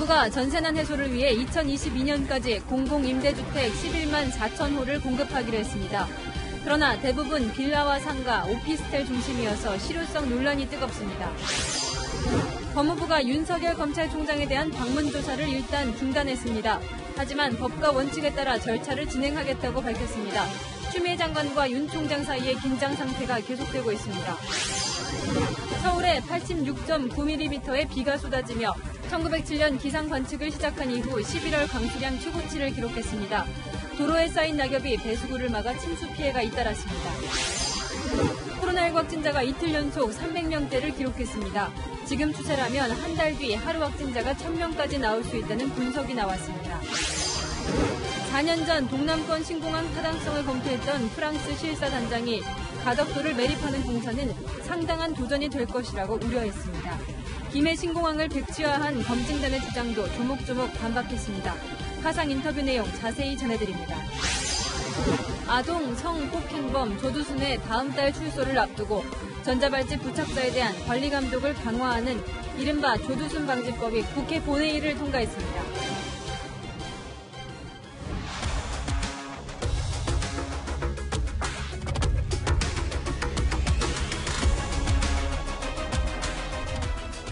정부가 전세난 해소를 위해 2022년까지 공공임대주택 11만 4천 호를 공급하기로 했습니다. 그러나 대부분 빌라와 상가, 오피스텔 중심이어서 실효성 논란이 뜨겁습니다. 법무부가 윤석열 검찰총장에 대한 방문 조사를 일단 중단했습니다. 하지만 법과 원칙에 따라 절차를 진행하겠다고 밝혔습니다. 추미애 장관과 윤 총장 사이의 긴장 상태가 계속되고 있습니다. 서울에 86.9mm의 비가 쏟아지며 1907년 기상 관측을 시작한 이후 11월 강수량 최고치를 기록했습니다. 도로에 쌓인 낙엽이 배수구를 막아 침수 피해가 잇따랐습니다. 코로나19 확진자가 이틀 연속 300명대를 기록했습니다. 지금 추세라면 한 달 뒤 하루 확진자가 1000명까지 나올 수 있다는 분석이 나왔습니다. 4년 전 동남권 신공항 타당성을 검토했던 프랑스 실사단장이 가덕도를 매립하는 공사는 상당한 도전이 될 것이라고 우려했습니다. 김해 신공항을 백지화한 검증단의 주장도 조목조목 반박했습니다. 화상 인터뷰 내용 자세히 전해드립니다. 아동 성폭행범 조두순의 다음 달 출소를 앞두고 전자발찌 부착자에 대한 관리 감독을 강화하는 이른바 조두순 방지법이 국회 본회의를 통과했습니다.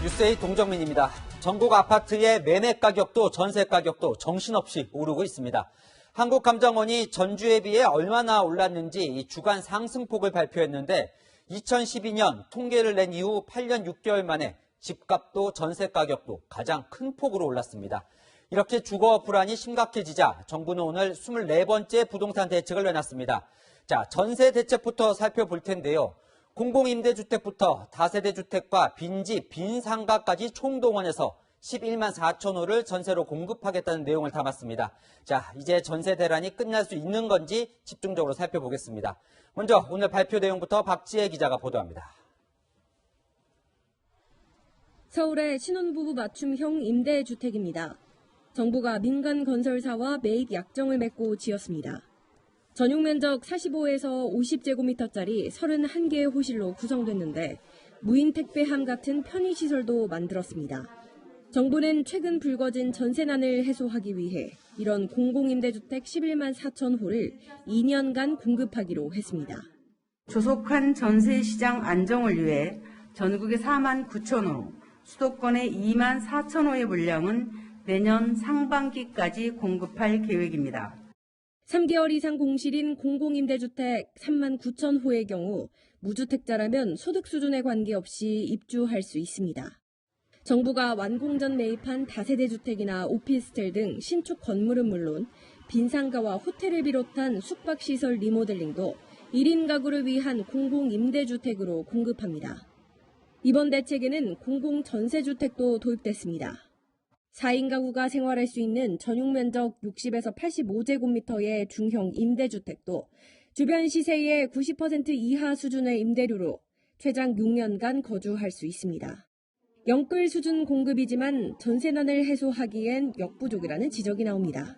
뉴스에이 동정민입니다. 전국 아파트의 매매 가격도 전세 가격도 정신없이 오르고 있습니다. 한국감정원이 전주에 비해 얼마나 올랐는지 주간 상승폭을 발표했는데 2012년 통계를 낸 이후 8년 6개월 만에 집값도 전세 가격도 가장 큰 폭으로 올랐습니다. 이렇게 주거 불안이 심각해지자 정부는 오늘 24번째 부동산 대책을 내놨습니다. 자, 전세 대책부터 살펴볼 텐데요. 공공임대주택부터 다세대 주택과 빈집, 빈상가까지 총동원해서 11만 4천 호를 전세로 공급하겠다는 내용을 담았습니다. 자, 이제 전세 대란이 끝날 수 있는 건지 집중적으로 살펴보겠습니다. 먼저 오늘 발표 내용부터 박지혜 기자가 보도합니다. 서울의 신혼부부 맞춤형 임대주택입니다. 정부가 민간 건설사와 매입 약정을 맺고 지었습니다. 전용 면적 45에서 50제곱미터짜리 31개의 호실로 구성됐는데 무인 택배함 같은 편의시설도 만들었습니다. 정부는 최근 불거진 전세난을 해소하기 위해 이런 공공임대주택 11만 4천 호를 2년간 공급하기로 했습니다. 조속한 전세시장 안정을 위해 전국의 4만 9천 호, 수도권의 2만 4천 호의 물량은 내년 상반기까지 공급할 계획입니다. 3개월 이상 공실인 공공임대주택 3만 9천 호의 경우 무주택자라면 소득 수준에 관계없이 입주할 수 있습니다. 정부가 완공 전 매입한 다세대 주택이나 오피스텔 등 신축 건물은 물론 빈상가와 호텔을 비롯한 숙박시설 리모델링도 1인 가구를 위한 공공임대주택으로 공급합니다. 이번 대책에는 공공전세주택도 도입됐습니다. 4인 가구가 생활할 수 있는 전용 면적 60에서 85제곱미터의 중형 임대주택도 주변 시세의 90% 이하 수준의 임대료로 최장 6년간 거주할 수 있습니다. 영끌 수준 공급이지만 전세난을 해소하기엔 역부족이라는 지적이 나옵니다.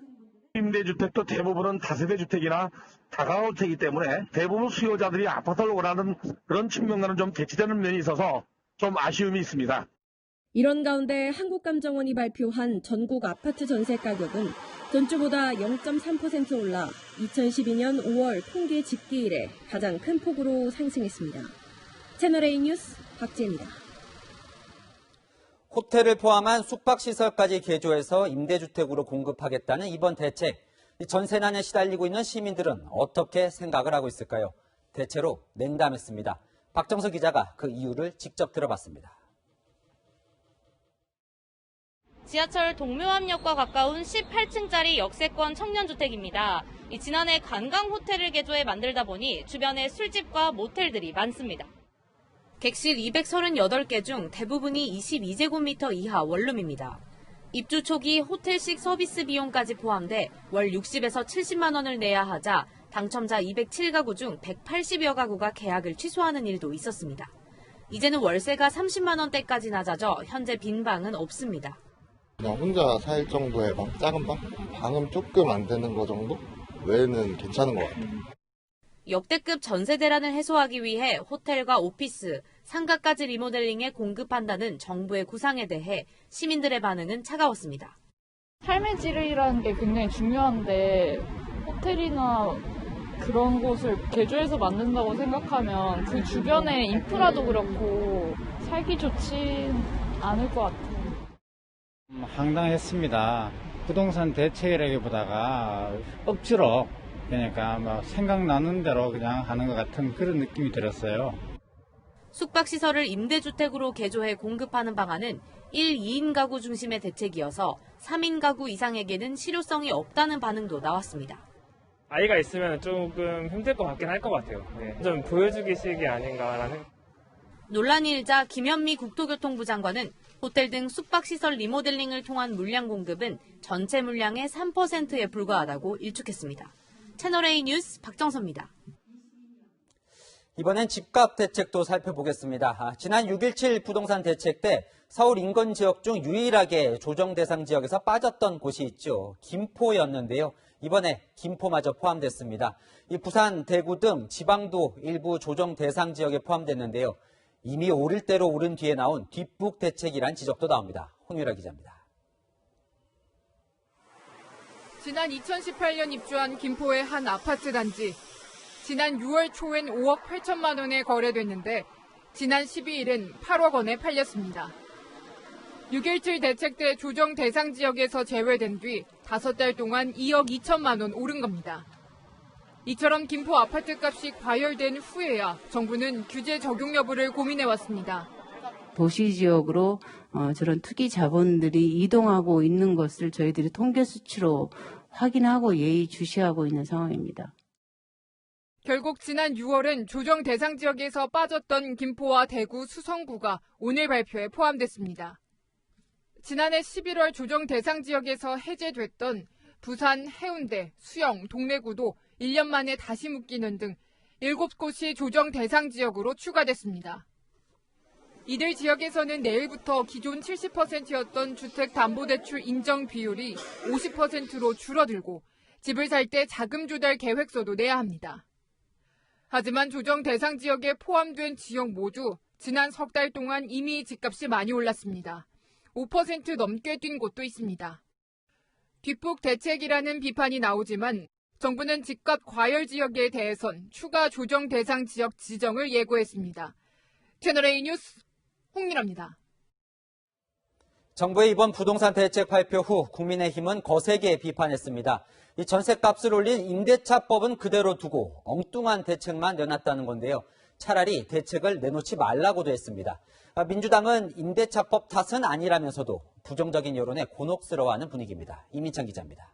임대주택도 대부분은 다세대 주택이나 다가구택이기 때문에 대부분 수요자들이 아파트를 원하는 그런 측면과는 좀 대치되는 면이 있어서 좀 아쉬움이 있습니다. 이런 가운데 한국감정원이 발표한 전국 아파트 전세 가격은 전주보다 0.3% 올라 2012년 5월 통계 집계 이래 가장 큰 폭으로 상승했습니다. 채널A 뉴스 박지혜입니다. 호텔을 포함한 숙박시설까지 개조해서 임대주택으로 공급하겠다는 이번 대책. 전세난에 시달리고 있는 시민들은 어떻게 생각을 하고 있을까요? 대체로 냉담했습니다. 박정석 기자가 그 이유를 직접 들어봤습니다. 지하철 동묘암역과 가까운 18층짜리 역세권 청년주택입니다. 지난해 관광호텔을 개조해 만들다 보니 주변에 술집과 모텔들이 많습니다. 객실 238개 중 대부분이 22제곱미터 이하 원룸입니다. 입주 초기 호텔식 서비스 비용까지 포함돼 월 60에서 70만 원을 내야 하자 당첨자 207가구 중 180여 가구가 계약을 취소하는 일도 있었습니다. 이제는 월세가 30만 원대까지 낮아져 현재 빈 방은 없습니다. 그냥 혼자 살 정도의 작은 방은 조금 안 되는 거 정도? 외에는 괜찮은 것 같아요. 역대급 전세 대란을 해소하기 위해 호텔과 오피스, 상가까지 리모델링에 공급한다는 정부의 구상에 대해 시민들의 반응은 차가웠습니다. 삶의 질이라는 게 굉장히 중요한데 호텔이나 그런 곳을 개조해서 만든다고 생각하면 그 주변의 인프라도 그렇고 살기 좋지 않을 것 같아요. 황당했습니다. 부동산 대책이라기보다가 억지로 그러니까 뭐 생각나는 대로 그냥 하는 것 같은 그런 느낌이 들었어요. 숙박시설을 임대주택으로 개조해 공급하는 방안은 1, 2인 가구 중심의 대책이어서 3인 가구 이상에게는 실효성이 없다는 반응도 나왔습니다. 아이가 있으면 조금 힘들 것 같긴 할 것 같아요. 네. 좀 보여주기식이 아닌가라는. 논란이 일자 김현미 국토교통부 장관은 호텔 등 숙박시설 리모델링을 통한 물량 공급은 전체 물량의 3%에 불과하다고 일축했습니다. 채널A 뉴스 박정서입니다. 이번엔 집값 대책도 살펴보겠습니다. 지난 6.17 부동산 대책 때 서울 인근 지역 중 유일하게 조정 대상 지역에서 빠졌던 곳이 있죠. 김포였는데요. 이번에 김포마저 포함됐습니다. 이 부산, 대구 등 지방도 일부 조정 대상 지역에 포함됐는데요. 이미 오를 대로 오른 뒤에 나온 뒷북 대책이란 지적도 나옵니다. 홍유라 기자입니다. 지난 2018년 입주한 김포의 한 아파트 단지. 지난 6월 초엔 5억 8천만 원에 거래됐는데 지난 12일엔 8억 원에 팔렸습니다. 6.17 대책 때 조정 대상 지역에서 제외된 뒤 5달 동안 2억 2천만 원 오른 겁니다. 이처럼 김포 아파트 값이 과열된 후에야 정부는 규제 적용 여부를 고민해왔습니다. 도시 지역으로 저런 투기 자본들이 이동하고 있는 것을 저희들이 통계 수치로 확인하고 예의주시하고 있는 상황입니다. 결국 지난 6월엔 조정 대상 지역에서 빠졌던 김포와 대구, 수성구가 오늘 발표에 포함됐습니다. 지난해 11월 조정 대상 지역에서 해제됐던 부산, 해운대, 수영, 동래구도 1년 만에 다시 묶이는 등 7곳이 조정 대상 지역으로 추가됐습니다. 이들 지역에서는 내일부터 기존 70%였던 주택담보대출 인정 비율이 50%로 줄어들고 집을 살 때 자금 조달 계획서도 내야 합니다. 하지만 조정 대상 지역에 포함된 지역 모두 지난 석 달 동안 이미 집값이 많이 올랐습니다. 5% 넘게 뛴 곳도 있습니다. 뒷북 대책이라는 비판이 나오지만 정부는 집값 과열 지역에 대해선 추가 조정 대상 지역 지정을 예고했습니다. 채널A 뉴스 홍미라입니다. 정부의 이번 부동산 대책 발표 후 국민의힘은 거세게 비판했습니다. 이 전셋값을 올린 임대차법은 그대로 두고 엉뚱한 대책만 내놨다는 건데요. 차라리 대책을 내놓지 말라고도 했습니다. 민주당은 임대차법 탓은 아니라면서도 부정적인 여론에 곤혹스러워하는 분위기입니다. 이민찬 기자입니다.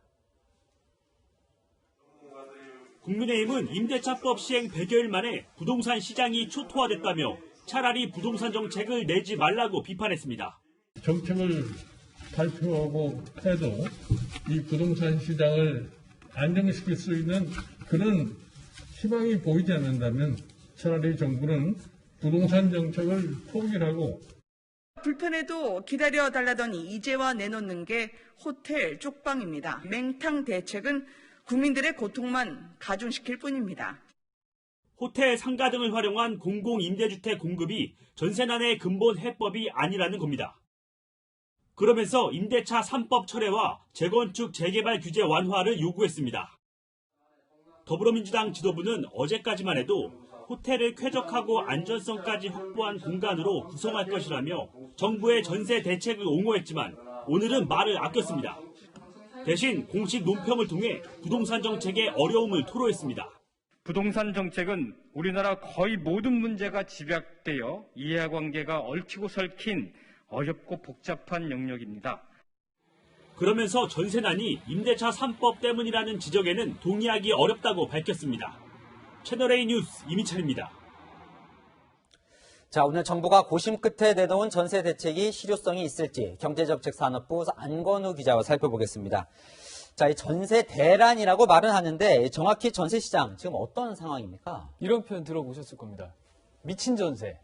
국민의힘은 임대차법 시행 100여일 만에 부동산 시장이 초토화됐다며 차라리 부동산 정책을 내지 말라고 비판했습니다. 정책을 발표하고 해도 이 부동산 시장을 안정시킬 수 있는 그런 희망이 보이지 않는다면 차라리 정부는 부동산 정책을 포기하고 불편해도 기다려달라더니 이제와 내놓는 게 호텔 쪽방입니다. 맹탕 대책은 국민들의 고통만 가중시킬 뿐입니다. 호텔, 상가 등을 활용한 공공임대주택 공급이 전세난의 근본 해법이 아니라는 겁니다. 그러면서 임대차 3법 철회와 재건축, 재개발 규제 완화를 요구했습니다. 더불어민주당 지도부는 어제까지만 해도 호텔을 쾌적하고 안전성까지 확보한 공간으로 구성할 것이라며 정부의 전세 대책을 옹호했지만 오늘은 말을 아꼈습니다. 대신 공식 논평을 통해 부동산 정책의 어려움을 토로했습니다. 부동산 정책은 우리나라 거의 모든 문제가 집약되어 이해관계가 얽히고 설킨 어렵고 복잡한 영역입니다. 그러면서 전세난이 임대차 3법 때문이라는 지적에는 동의하기 어렵다고 밝혔습니다. 채널A 뉴스 이민찬입니다. 자, 오늘 정부가 고심 끝에 내놓은 전세 대책이 실효성이 있을지 경제정책산업부 안건우 기자와 살펴보겠습니다. 자, 이 전세 대란이라고 말은 하는데 정확히 전세 시장 지금 어떤 상황입니까? 이런 표현 들어보셨을 겁니다. 미친 전세.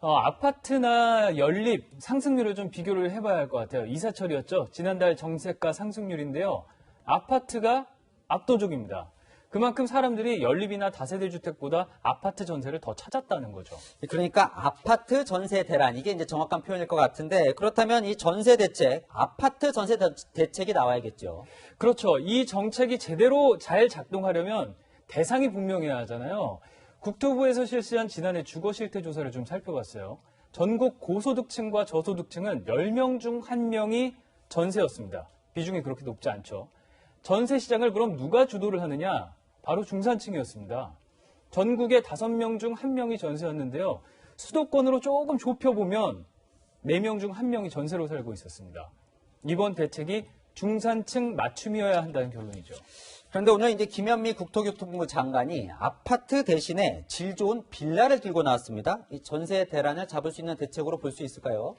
아파트나 연립 상승률을 좀 비교를 해봐야 할 것 같아요. 이사철이었죠. 지난달 정세가 상승률인데요. 아파트가 압도적입니다. 그만큼 사람들이 연립이나 다세대 주택보다 아파트 전세를 더 찾았다는 거죠. 그러니까 아파트 전세 대란, 이게 이제 정확한 표현일 것 같은데, 그렇다면 이 전세 대책, 아파트 전세 대책이 나와야겠죠. 그렇죠. 이 정책이 제대로 잘 작동하려면 대상이 분명해야 하잖아요. 국토부에서 실시한 지난해 주거 실태 조사를 좀 살펴봤어요. 전국 고소득층과 저소득층은 10명 중 1명이 전세였습니다. 비중이 그렇게 높지 않죠. 전세 시장을 그럼 누가 주도를 하느냐? 바로 중산층이었습니다. 전국에 5명 중 1명이 전세였는데요. 수도권으로 조금 좁혀보면 4명 중 1명이 전세로 살고 있었습니다. 이번 대책이 중산층 맞춤이어야 한다는 결론이죠. 그런데 오늘 이제 김현미 국토교통부 장관이 아파트 대신에 질 좋은 빌라를 들고 나왔습니다. 이 전세 대란을 잡을 수 있는 대책으로 볼 수 있을까요?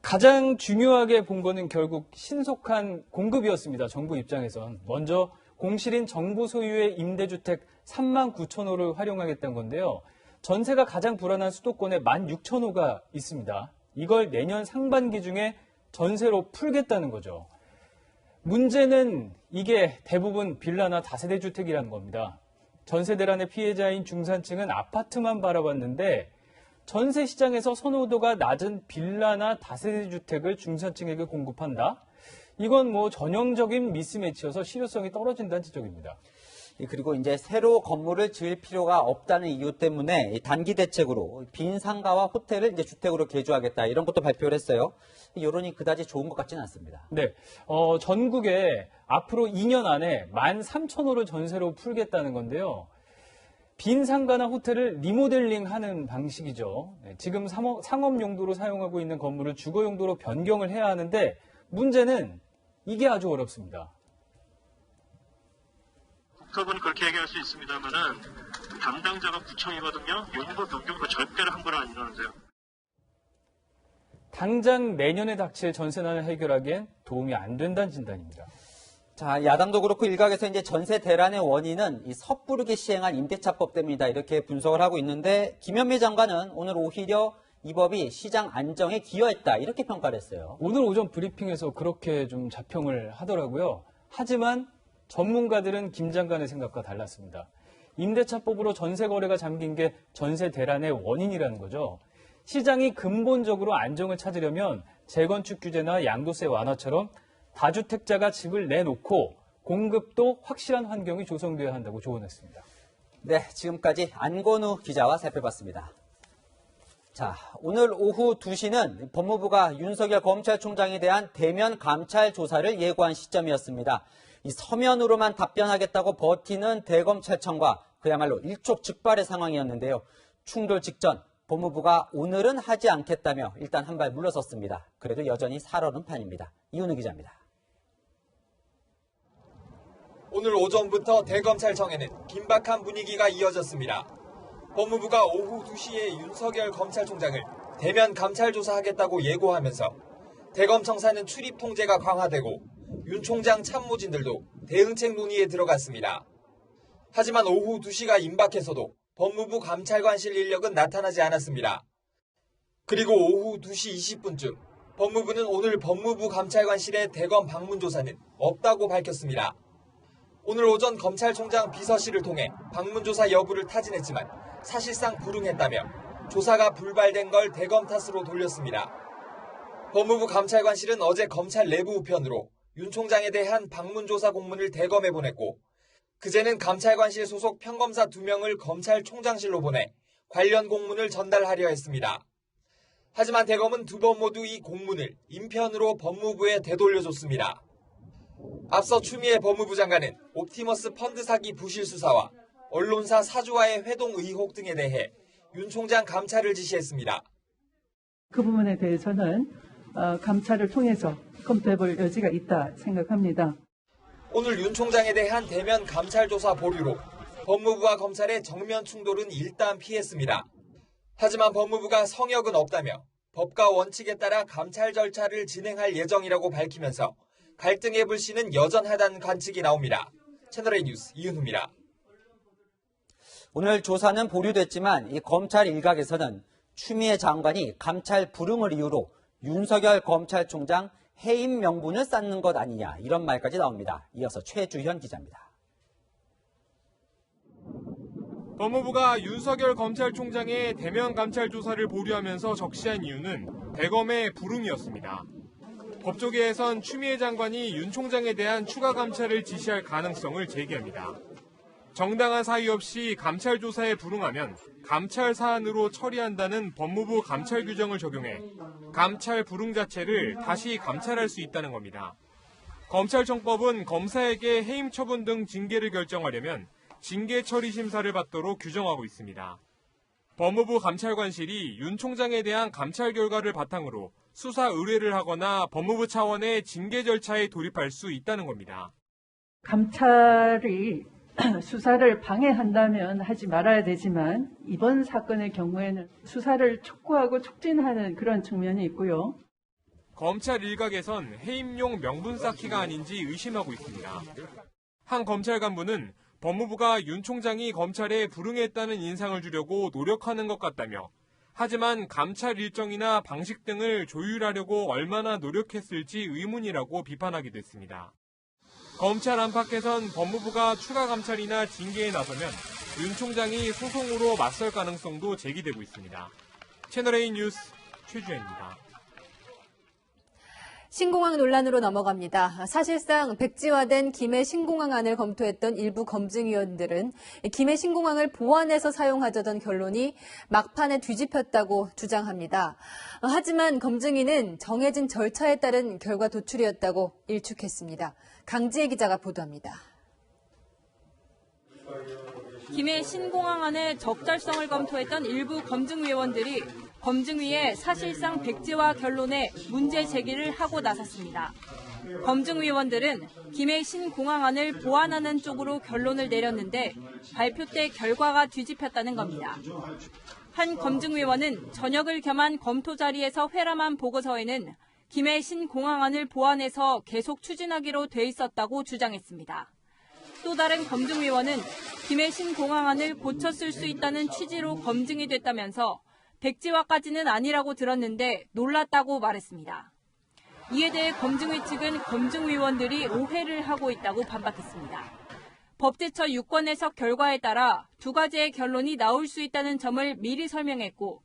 가장 중요하게 본 거는 결국 신속한 공급이었습니다. 정부 입장에선. 먼저 공실인 정부 소유의 임대주택 39,000호를 활용하겠다는 건데요. 전세가 가장 불안한 수도권에 16,000호가 있습니다. 이걸 내년 상반기 중에 전세로 풀겠다는 거죠. 문제는 이게 대부분 빌라나 다세대 주택이라는 겁니다. 전세 대란의 피해자인 중산층은 아파트만 바라봤는데 전세 시장에서 선호도가 낮은 빌라나 다세대 주택을 중산층에게 공급한다? 이건 뭐 전형적인 미스매치여서 실효성이 떨어진다는 지적입니다. 그리고 이제 새로 건물을 지을 필요가 없다는 이유 때문에 단기 대책으로 빈 상가와 호텔을 이제 주택으로 개조하겠다, 이런 것도 발표를 했어요. 여론이 그다지 좋은 것 같지는 않습니다. 네, 전국에 앞으로 2년 안에 13,000호를 전세로 풀겠다는 건데요. 빈 상가나 호텔을 리모델링하는 방식이죠. 네, 지금 상업 용도로 사용하고 있는 건물을 주거 용도로 변경을 해야 하는데 문제는 이게 아주 어렵습니다. 국토부는 그렇게 얘기할 수 있습니다만은 담당자가 구청이거든요. 용도 변경도 절대로 함부로 안 이러는데요. 당장 내년에 닥칠 전세난을 해결하기엔 도움이 안 된다는 진단입니다. 자, 야당도 그렇고 일각에서 이제 전세 대란의 원인은 이 섣부르게 시행한 임대차법 때문이다, 이렇게 분석을 하고 있는데, 김현미 장관은 오늘 오히려 이 법이 시장 안정에 기여했다, 이렇게 평가를 했어요. 오늘 오전 브리핑에서 그렇게 좀 자평을 하더라고요. 하지만 전문가들은 김 장관의 생각과 달랐습니다. 임대차법으로 전세 거래가 잠긴 게 전세 대란의 원인이라는 거죠. 시장이 근본적으로 안정을 찾으려면 재건축 규제나 양도세 완화처럼 다주택자가 집을 내놓고 공급도 확실한 환경이 조성되어야 한다고 조언했습니다. 네, 지금까지 안건우 기자와 살펴봤습니다. 자, 오늘 오후 2시는 법무부가 윤석열 검찰총장에 대한 대면 감찰 조사를 예고한 시점이었습니다. 이 서면으로만 답변하겠다고 버티는 대검찰청과 그야말로 일촉즉발의 상황이었는데요. 충돌 직전 법무부가 오늘은 하지 않겠다며 일단 한 발 물러섰습니다. 그래도 여전히 살얼음 판입니다. 이은우 기자입니다. 오늘 오전부터 대검찰청에는 긴박한 분위기가 이어졌습니다. 법무부가 오후 2시에 윤석열 검찰총장을 대면 감찰 조사하겠다고 예고하면서 대검청사는 출입 통제가 강화되고 윤 총장 참모진들도 대응책 논의에 들어갔습니다. 하지만 오후 2시가 임박해서도 법무부 감찰관실 인력은 나타나지 않았습니다. 그리고 오후 2시 20분쯤 법무부는 오늘 법무부 감찰관실의 대검 방문 조사는 없다고 밝혔습니다. 오늘 오전 검찰총장 비서실을 통해 방문 조사 여부를 타진했지만 사실상 불응했다며 조사가 불발된 걸 대검 탓으로 돌렸습니다. 법무부 감찰관실은 어제 검찰 내부 우편으로 윤 총장에 대한 방문 조사 공문을 대검에 보냈고, 그제는 감찰관실 소속 평검사 2명을 검찰총장실로 보내 관련 공문을 전달하려 했습니다. 하지만 대검은 2번 모두 이 공문을 인편으로 법무부에 되돌려줬습니다. 앞서 추미애 법무부 장관은 옵티머스 펀드 사기 부실 수사와 언론사 사주와의 회동 의혹 등에 대해 윤 총장 감찰을 지시했습니다. 그 부분에 대해서는 감찰을 통해서 검토해볼 여지가 있다 생각합니다. 오늘 윤 총장에 대한 대면 감찰 조사 보류로 법무부와 검찰의 정면 충돌은 일단 피했습니다. 하지만 법무부가 성역은 없다며 법과 원칙에 따라 감찰 절차를 진행할 예정이라고 밝히면서 갈등의 불씨는 여전하다는 관측이 나옵니다. 채널A 뉴스 이은우입니다. 오늘 조사는 보류됐지만 이 검찰 일각에서는 추미애 장관이 감찰 불응을 이유로 윤석열 검찰총장 해임 명분을 쌓는 것 아니냐, 이런 말까지 나옵니다. 이어서 최주현 기자입니다. 법무부가 윤석열 검찰총장의 대면 감찰 조사를 보류하면서 적시한 이유는 대검의 불응이었습니다. 법조계에선 추미애 장관이 윤 총장에 대한 추가 감찰을 지시할 가능성을 제기합니다. 정당한 사유 없이 감찰 조사에 불응하면 감찰 사안으로 처리한다는 법무부 감찰 규정을 적용해 감찰 불응 자체를 다시 감찰할 수 있다는 겁니다. 검찰청법은 검사에게 해임 처분 등 징계를 결정하려면 징계 처리 심사를 받도록 규정하고 있습니다. 법무부 감찰관실이 윤 총장에 대한 감찰 결과를 바탕으로 수사 의뢰를 하거나 법무부 차원의 징계 절차에 돌입할 수 있다는 겁니다. 감찰이 수사를 방해한다면 하지 말아야 되지만 이번 사건의 경우에는 수사를 촉구하고 촉진하는 그런 측면이 있고요. 검찰 일각에선 해임용 명분 쌓기가 아닌지 의심하고 있습니다. 한 검찰 간부는 법무부가 윤 총장이 검찰에 불응했다는 인상을 주려고 노력하는 것 같다며 하지만 감찰 일정이나 방식 등을 조율하려고 얼마나 노력했을지 의문이라고 비판하기도 했습니다. 검찰 안팎에선 법무부가 추가 감찰이나 징계에 나서면 윤 총장이 소송으로 맞설 가능성도 제기되고 있습니다. 채널A 뉴스 최주현입니다. 신공항 논란으로 넘어갑니다. 사실상 백지화된 김해 신공항안을 검토했던 일부 검증위원들은 김해 신공항을 보완해서 사용하자던 결론이 막판에 뒤집혔다고 주장합니다. 하지만 검증위는 정해진 절차에 따른 결과 도출이었다고 일축했습니다. 강지혜 기자가 보도합니다. 김해 신공항안의 적절성을 검토했던 일부 검증위원들이 검증위의 사실상 백지화 결론에 문제 제기를 하고 나섰습니다. 검증위원들은 김해 신공항안을 보완하는 쪽으로 결론을 내렸는데 발표 때 결과가 뒤집혔다는 겁니다. 한 검증위원은 저녁을 겸한 검토 자리에서 회람한 보고서에는 김해 신공항안을 보완해서 계속 추진하기로 돼 있었다고 주장했습니다. 또 다른 검증위원은 김해 신공항안을 고쳐 쓸 수 있다는 취지로 검증이 됐다면서 백지화까지는 아니라고 들었는데 놀랐다고 말했습니다. 이에 대해 검증위 측은 검증위원들이 오해를 하고 있다고 반박했습니다. 법제처 유권 해석 결과에 따라 두 가지의 결론이 나올 수 있다는 점을 미리 설명했고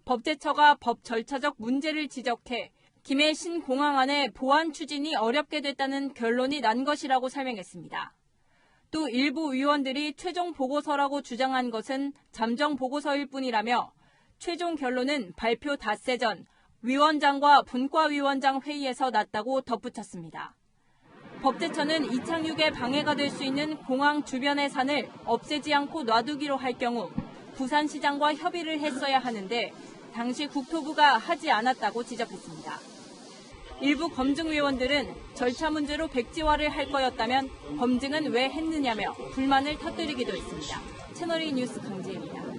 법제처가 법 절차적 문제를 지적해 김해 신공항안의 보완 추진이 어렵게 됐다는 결론이 난 것이라고 설명했습니다. 또 일부 위원들이 최종 보고서라고 주장한 것은 잠정 보고서일 뿐이라며 최종 결론은 발표 닷새 전 위원장과 분과위원장 회의에서 났다고 덧붙였습니다. 법제처는 이착륙에 방해가 될 수 있는 공항 주변의 산을 없애지 않고 놔두기로 할 경우 부산시장과 협의를 했어야 하는데 당시 국토부가 하지 않았다고 지적했습니다. 일부 검증위원들은 절차 문제로 백지화를 할 거였다면 검증은 왜 했느냐며 불만을 터뜨리기도 했습니다. 채널A 뉴스 강지혜입니다.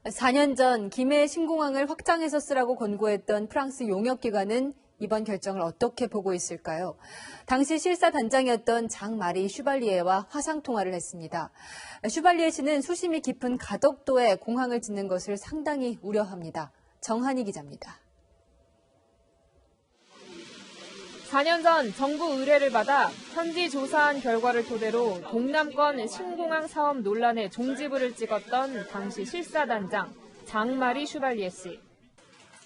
4년 전 김해 신공항을 확장해서 쓰라고 권고했던 프랑스 용역기관은 이번 결정을 어떻게 보고 있을까요? 당시 실사단장이었던 장-마리 슈발리에와 화상통화를 했습니다. 슈발리에 씨는 수심이 깊은 가덕도에 공항을 짓는 것을 상당히 우려합니다. 정한희 기자입니다. 4년 전 정부 의뢰를 받아 현지 조사한 결과를 토대로 동남권 신공항 사업 논란의 종지부를 찍었던 당시 실사단장 장-마리 슈발리에 씨.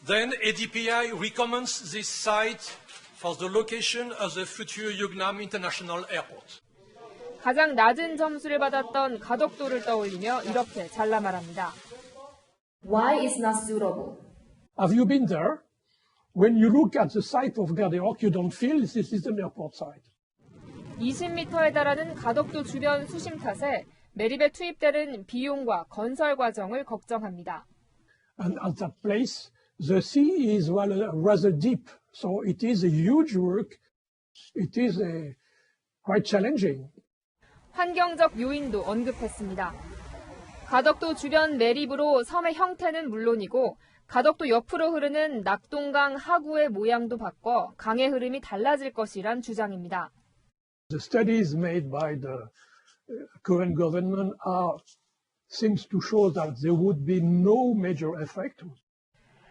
Then ADPI recommends this site for the location of the future Yeongnam International Airport. 가장 낮은 점수를 받았던 가덕도를 떠올리며 이렇게 잘라 말합니다. Why is not suitable? Have you been there? When you look at the site of Gare de Lyon, you don't feel this is an airport site. 20m에 달하는 가덕도 주변 수심 탓에 매립에 투입되는 비용과 건설 과정을 걱정합니다. And at that place, the sea is rather deep, so it is a huge work. It is quite challenging. 환경적 요인도 언급했습니다. 가덕도 주변 매립으로 섬의 형태는 물론이고 가덕도 옆으로 흐르는 낙동강 하구의 모양도 바꿔 강의 흐름이 달라질 것이란 주장입니다. The studies made by the current government seems to show that there would be no major effect.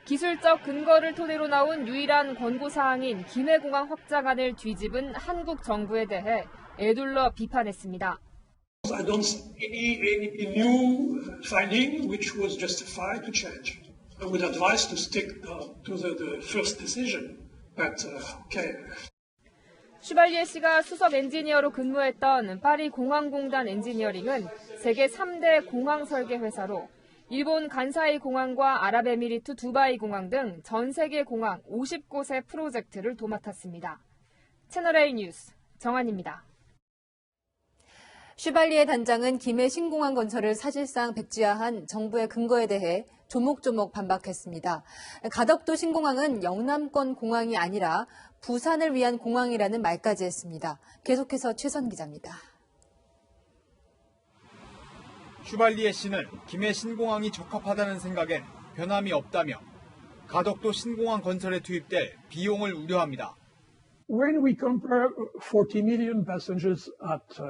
기술적 근거를 토대로 나온 유일한 권고사항인 김해공항 확장안을 뒤집은 한국 정부에 대해 에둘러 비판했습니다. I don't see any new finding which was justified to change. I would advise to stick to the first decision. But okay. 슈발리에 씨가 수석 엔지니어로 근무했던 파리 공항공단 엔지니어링은 세계 3대 공항 설계 회사로 일본 간사이 공항과 아랍에미리트 두바이 공항 등 전 세계 공항 50곳의 프로젝트를 도맡았습니다. 채널A 뉴스 정한입니다. 슈발리에 단장은 김해 신공항 건설을 사실상 백지화한 정부의 근거에 대해 조목조목 반박했습니다. 가덕도 신공항은 영남권 공항이 아니라 부산을 위한 공항이라는 말까지 했습니다. 계속해서 최선 기자입니다. 슈발리에 씨는 김해 신공항이 적합하다는 생각엔 변함이 없다며 가덕도 신공항 건설에 투입될 비용을 우려합니다. When we compare 40 million passengers at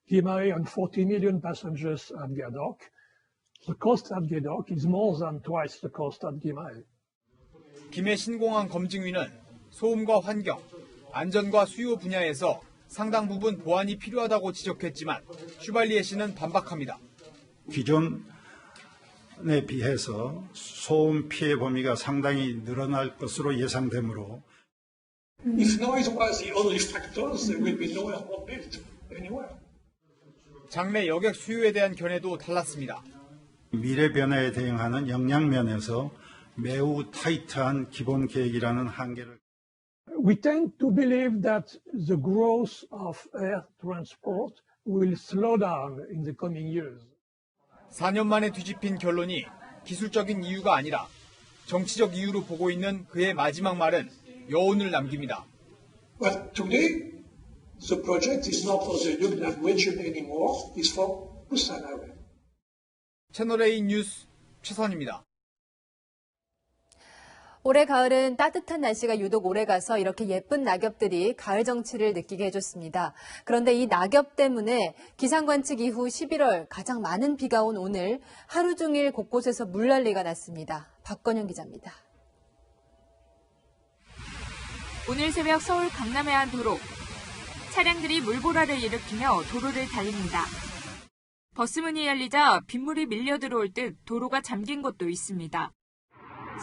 Gimhae and 40 million passengers at Gadok, the cost at Gadok is more than twice the cost at Gimhae. 김해 신공항 검증위는 소음과 환경, 안전과 수요 분야에서 상당 부분 보완이 필요하다고 지적했지만 슈발리에 씨는 반박합니다. 기존에 비해서 소음 피해 범위가 상당히 늘어날 것으로 예상되므로 If noise was the only factor, there will be no airport built anywhere. 장래 여객 수요에 대한 견해도 달랐습니다. 미래 변화에 대응하는 역량면에서 매우 타이트한 기본 계획이라는 한계를 We tend to believe that the growth of air transport will slow down in the coming years. 4년 만에 뒤집힌 결론이 기술적인 이유가 아니라 정치적 이유로 보고 있는 그의 마지막 말은 여운을 남깁니다. But today, the project is not for the Yukon region anymore, it's for Busan area. 채널A 뉴스 최선입니다. 올해 가을은 따뜻한 날씨가 유독 오래가서 이렇게 예쁜 낙엽들이 가을 정취를 느끼게 해줬습니다. 그런데 이 낙엽 때문에 기상관측 이후 11월 가장 많은 비가 온 오늘 하루 종일 곳곳에서 물난리가 났습니다. 박건영 기자입니다. 오늘 새벽 서울 강남의 한 도로. 차량들이 물보라를 일으키며 도로를 달립니다. 버스문이 열리자 빗물이 밀려 들어올 듯 도로가 잠긴 곳도 있습니다.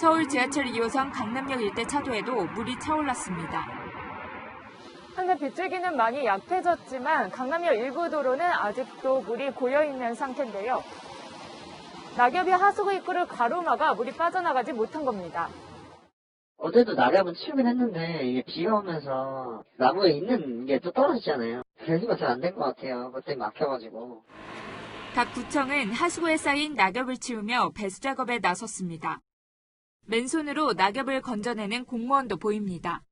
서울 지하철 2호선 강남역 일대 차도에도 물이 차올랐습니다. 현재 빗줄기는 많이 약해졌지만 강남역 일부 도로는 아직도 물이 고여있는 상태인데요. 낙엽이 하수구 입구를 가로막아 물이 빠져나가지 못한 겁니다. 어제도 낙엽은 치우긴 했는데 이게 비가 오면서 나무에 있는 게 또 떨어지잖아요. 배수가 잘 안 된 것 같아요. 그것 때문에 막혀가지고. 각 구청은 하수구에 쌓인 낙엽을 치우며 배수 작업에 나섰습니다. 맨손으로 낙엽을 건져내는 공무원도 보입니다.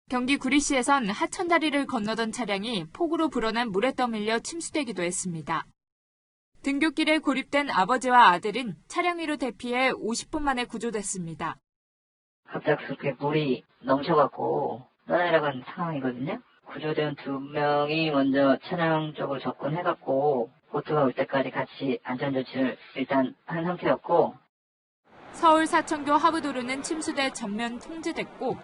경기 구리시에선 하천다리를 건너던 차량이 폭우로 불어난 물에 떠밀려 침수되기도 했습니다. 등굣길에 고립된 아버지와 아들은 차량 위로 대피해 50분 만에 구조됐습니다. 갑작스럽게 물이 넘쳐갖고 떠내려간 상황이거든요. 구조대원 2명이 먼저 차량 쪽으로 접근해갖고 보트가 올 때까지 같이 안전조치를 일단 한 상태였고 서울 사천교 하부도로는 침수돼 전면 통제됐고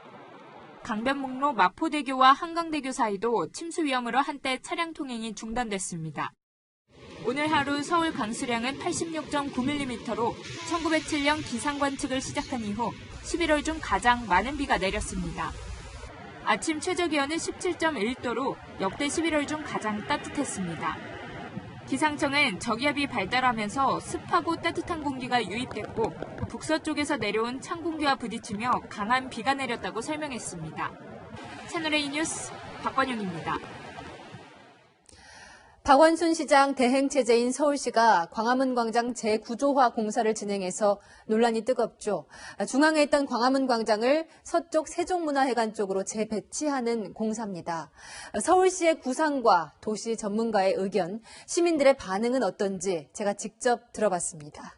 강변북로 마포대교와 한강대교 사이도 침수 위험으로 한때 차량 통행이 중단됐습니다. 오늘 하루 서울 강수량은 86.9mm로 1907년 기상관측을 시작한 이후 11월 중 가장 많은 비가 내렸습니다. 아침 최저기온은 17.1도로 역대 11월 중 가장 따뜻했습니다. 기상청은 저기압이 발달하면서 습하고 따뜻한 공기가 유입됐고 북서쪽에서 내려온 찬 공기와 부딪히며 강한 비가 내렸다고 설명했습니다. 채널A 뉴스 박건영입니다. 박원순 시장 대행체제인 서울시가 광화문 광장 재구조화 공사를 진행해서 논란이 뜨겁죠. 중앙에 있던 광화문 광장을 서쪽 세종문화회관 쪽으로 재배치하는 공사입니다. 서울시의 구상과 도시 전문가의 의견, 시민들의 반응은 어떤지 제가 직접 들어봤습니다.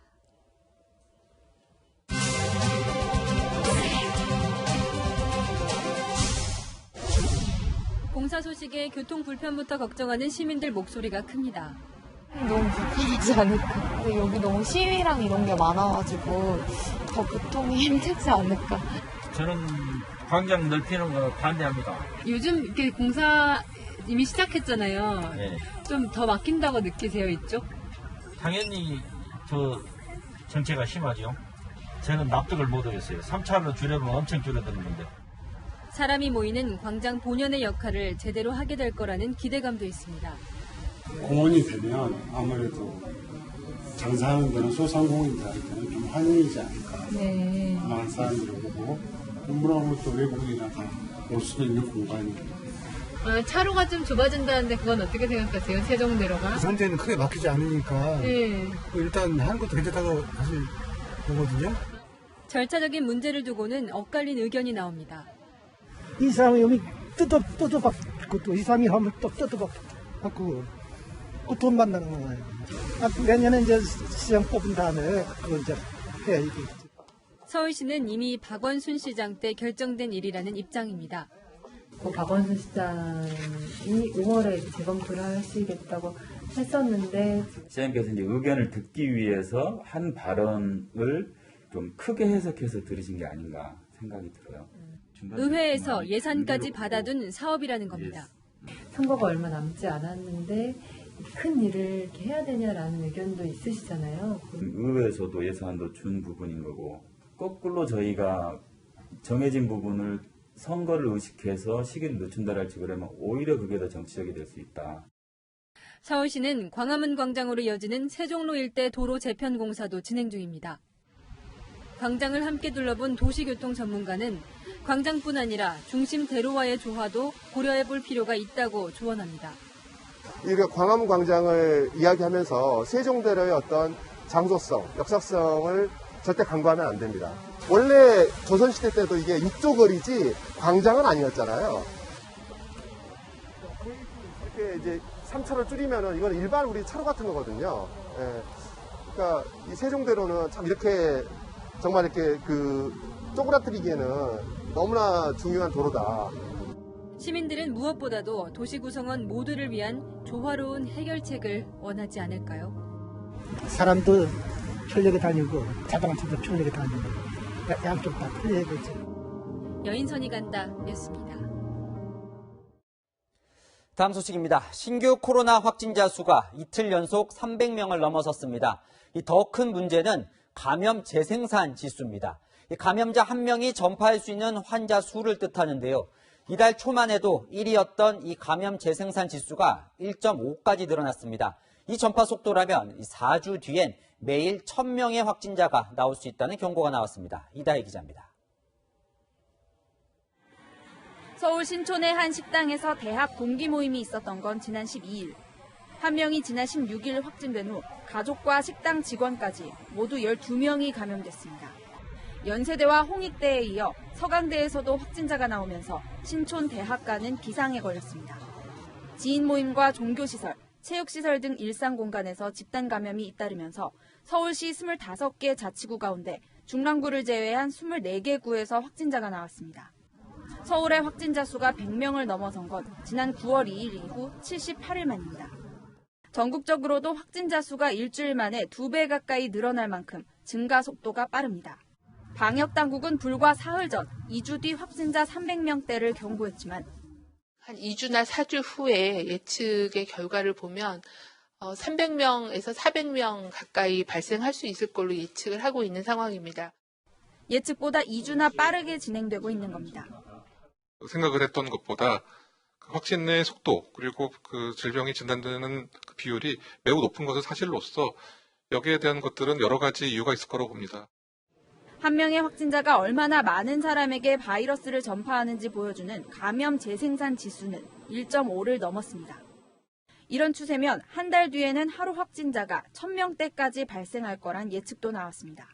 공사 소식에 교통 불편부터 걱정하는 시민들 목소리가 큽니다. 너무 불편하지 않을까. 여기 너무 시위랑 이런 게 많아가지고 더 교통이 힘들지 않을까. 저는 광장 넓히는 거 반대합니다. 요즘 이렇게 공사 이미 시작했잖아요. 네. 좀 더 막힌다고 느끼세요, 이쪽? 당연히 저 정체가 심하죠. 저는 납득을 못하겠어요. 3차로 줄여보면 엄청 줄어드는데. 사람이 모이는 광장 본연의 역할을 제대로 하게 될 거라는 기대감도 있습니다. 공원이 되면 아무래도 장사하는 데는 소상공인들한테는 좀 환영이지 않을까. 네. 많은 사람들이 오고 건물하고 또 외국인이나 다 올 수도 있는 공간이. 차로가 좀 좁아진다는데 그건 어떻게 생각하세요? 세종대로가? 현재는 크게 막히지 않으니까 네. 일단 하는 것도 괜찮다고 사실 보거든요. 절차적인 문제를 두고는 엇갈린 의견이 나옵니다. 이 사람이 여기 뜯어받고 또 이 사람이 하면 또 뜯어받고 그 돈 받는 거예요. 내년에 이제 시장 뽑은 다음에 그거 이제 해야지. 서울시는 이미 박원순 시장 때 결정된 일이라는 입장입니다. 박원순 시장이 5월에 재검토를 하시겠다고 했었는데 시장님께서 이제 의견을 듣기 위해서 한 발언을 좀 크게 해석해서 들으신 게 아닌가 생각이 들어요. 의회에서 예산까지 받아둔 사업이라는 겁니다. 선거가 얼마 남지 않았는데 큰 일을 이렇게 해야 되냐라는 의견도 있으시잖아요. 의회에서도 예산도 준 부분인 거고 거꾸로 저희가 정해진 부분을 선거를 의식해서 시기를 늦춘다 할지 그러면 오히려 그게 더 정치적이 될 수 있다. 서울시는 광화문 광장으로 이어지는 세종로 일대 도로 재편 공사도 진행 중입니다. 광장을 함께 둘러본 도시교통 전문가는 광장뿐 아니라 중심 대로와의 조화도 고려해 볼 필요가 있다고 조언합니다. 우리가 광화문 광장을 이야기하면서 세종대로의 어떤 장소성, 역사성을 절대 간과하면 안 됩니다. 원래 조선시대 때도 이게 육조거리지 광장은 아니었잖아요. 이렇게 이제 3차로 줄이면은 이건 일반 우리 차로 같은 거거든요. 예. 그러니까 이 세종대로는 참 이렇게 정말 이렇게 쪼그라뜨리기에는 너무나 중요한 도로다. 시민들은 무엇보다도 도시 구성원 모두를 위한 조화로운 해결책을 원하지 않을까요? 사람도 편리하게 다니고 자동차도 편리하게 다니고 양쪽 다 편리하겠지. 여인선이 간다 였습니다. 다음 소식입니다. 신규 코로나 확진자 수가 이틀 연속 300명을 넘어섰습니다. 더 큰 문제는 감염 재생산 지수입니다. 감염자 한 명이 전파할 수 있는 환자 수를 뜻하는데요. 이달 초만 해도 1위였던 이 감염 재생산 지수가 1.5까지 늘어났습니다. 이 전파 속도라면 4주 뒤엔 매일 1000명의 확진자가 나올 수 있다는 경고가 나왔습니다. 이다혜 기자입니다. 서울 신촌의 한 식당에서 대학 동기 모임이 있었던 건 지난 12일. 한 명이 지난 16일 확진된 후 가족과 식당 직원까지 모두 12명이 감염됐습니다. 연세대와 홍익대에 이어 서강대에서도 확진자가 나오면서 신촌 대학가는 기상에 걸렸습니다. 지인 모임과 종교시설, 체육시설 등 일상 공간에서 집단 감염이 잇따르면서 서울시 25개 자치구 가운데 중랑구를 제외한 24개 구에서 확진자가 나왔습니다. 서울의 확진자 수가 100명을 넘어선 건 지난 9월 2일 이후 78일 만입니다. 전국적으로도 확진자 수가 일주일 만에 2배 가까이 늘어날 만큼 증가 속도가 빠릅니다. 방역당국은 불과 사흘 전 2주 뒤 확진자 300명대를 경고했지만 한 2주나 4주 후에 예측의 결과를 보면 300명에서 400명 가까이 발생할 수 있을 걸로 예측을 하고 있는 상황입니다. 예측보다 2주나 빠르게 진행되고 있는 겁니다. 생각을 했던 것보다 확진의 속도 그리고 그 질병이 진단되는 그 비율이 매우 높은 것은 사실로서 여기에 대한 것들은 여러 가지 이유가 있을 거라고 봅니다. 한 명의 확진자가 얼마나 많은 사람에게 바이러스를 전파하는지 보여주는 감염 재생산 지수는 1.5를 넘었습니다. 이런 추세면 한 달 뒤에는 하루 확진자가 1000명대까지 발생할 거란 예측도 나왔습니다.